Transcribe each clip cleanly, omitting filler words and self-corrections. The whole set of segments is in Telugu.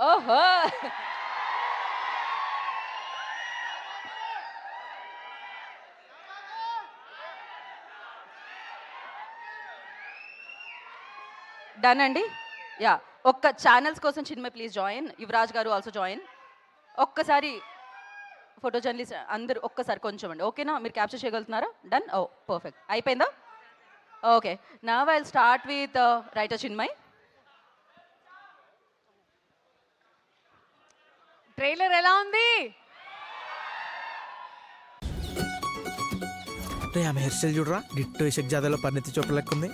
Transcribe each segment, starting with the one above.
ఓహో! డన్ అండి. యాహ్! ఒక్క ఛానెల్స్ కోసం చిన్మయ్ ప్లీజ్ జాయిన్. యువరాజ్ గారు ఆల్సో జాయిన్. ఒక్కసారి ఫోటో జర్నలిస్ట్ అందరూ ఒక్కసారి కొంచెం అండి. ఓకేనా? మీరు క్యాప్చర్ చేయగలుగుతున్నారా? డన్? ఓహ్! పర్ఫెక్ట్. అయిపోయిందా? Okay. Now I will start with writer Chinmay. Trailer ఎలా ఉంది? ఆమె హెయిర్ స్టైల్ చూడరా, డిట్టో ఇషక్ జాదాలో పరిణితి చోప్రా లెక్కుంది.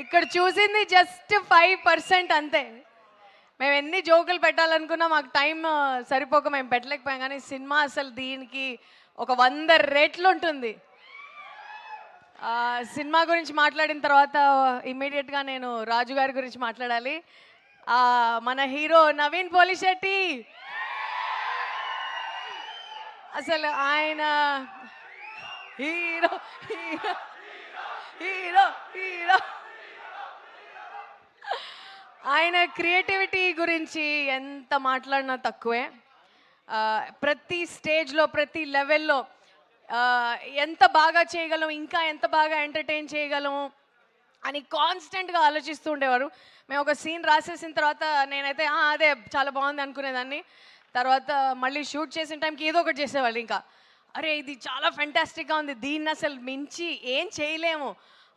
ఇక్కడ చూసింది జస్ట్ 5% అంతే. మేము ఎన్ని జోకులు పెట్టాలనుకున్నా మాకు టైం సరిపోక మేము పెట్టలేకపోయాం, కానీ సినిమా అసలు దీనికి ఒక 100 రెట్లు ఉంటుంది. సినిమా గురించి మాట్లాడిన తర్వాత ఇమ్మీడియట్గా నేను రాజు గారి గురించి మాట్లాడాలి. మన హీరో నవీన్ పోలిశెట్టి, అసలు ఆయన హీరో హీరో హీరో హీరో ఆయన క్రియేటివిటీ గురించి ఎంత మాట్లాడినా తక్కువే. ప్రతి స్టేజ్లో ప్రతి లెవెల్లో ఎంత బాగా చేయగలం, ఇంకా ఎంత బాగా ఎంటర్టైన్ చేయగలం అని కాన్స్టెంట్గా ఆలోచిస్తూ ఉండేవారు. మేము ఒక సీన్ రాసేసిన తర్వాత నేనైతే అదే చాలా బాగుంది అనుకునేదాన్ని. తర్వాత మళ్ళీ షూట్ చేసిన టైంకి ఏదో ఒకటి చేసేవాళ్ళు. ఇంకా అరే ఇది చాలా ఫెంటాస్టిక్గా ఉంది, దీన్ని అసలు మించి ఏం చేయలేము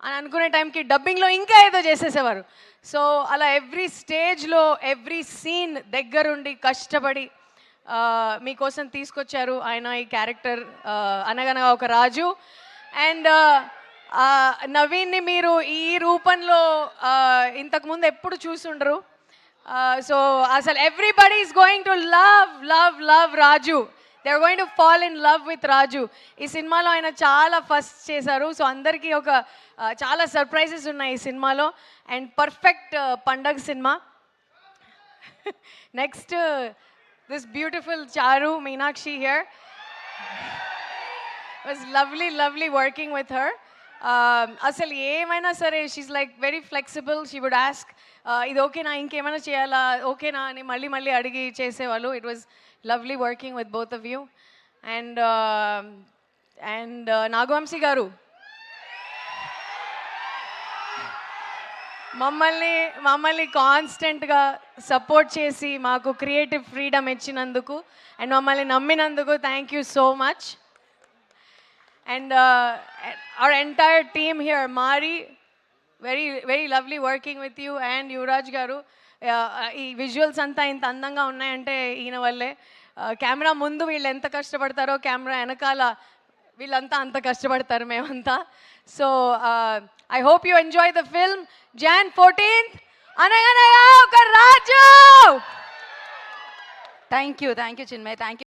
అని అనుకునే టైంకి డబ్బింగ్లో ఇంకా ఏదో చేసేసేవారు. సో అలా ఎవ్రీ స్టేజ్లో ఎవ్రీ సీన్ దగ్గరుండి కష్టపడి మీకోసం తీసుకొచ్చారు ఆయన ఈ క్యారెక్టర్ అనగనగా ఒక రాజు. అండ్ నవీన్ని మీరు ఈ రూపంలో ఇంతకుముందు ఎప్పుడు చూసుండరు. సో అసలు everybody is going to love love love Raju. They are going to fall in love with Raju. ఈ సినిమాలో ఆయన చాలా ఫస్ట్ చేశారు. సో అందరికీ ఒక చాలా సర్ప్రైజెస్ ఉన్నాయి ఈ సినిమాలో. అండ్ పర్ఫెక్ట్ పండగ సినిమా. నెక్స్ట్ దిస్ బ్యూటిఫుల్ చారు Meenakshi here. It was lovely working with her. అసలు ఏమైనా సరే she like very flexible. She would ask ఇది ఓకేనా, ఇంకేమైనా చేయాలా, ఓకేనా అని మళ్ళీ అడిగి చేసేవాళ్ళు. It was lovely working with both of you. And Nagavamsi గారు మమ్మల్ని కాన్స్టెంట్గా సపోర్ట్ చేసి మాకు క్రియేటివ్ ఫ్రీడమ్ ఇచ్చినందుకు అండ్ మమ్మల్ని నమ్మినందుకు thank you so much. And our entire team here, Mari, very lovely working with you, and Yuvraj garu. ఈ విజువల్స్ అంతా ఇంత అందంగా ఉన్నాయంటే ఈయన వల్లే. కెమెరా ముందు వీళ్ళు ఎంత కష్టపడతారో కెమెరా వెనకాల వీళ్ళంతా అంత కష్టపడతారు మేమంతా. So I hope you enjoy the film. Jan 14th Anaganaga Oka Raju. Thank you Chinmay. Thank you.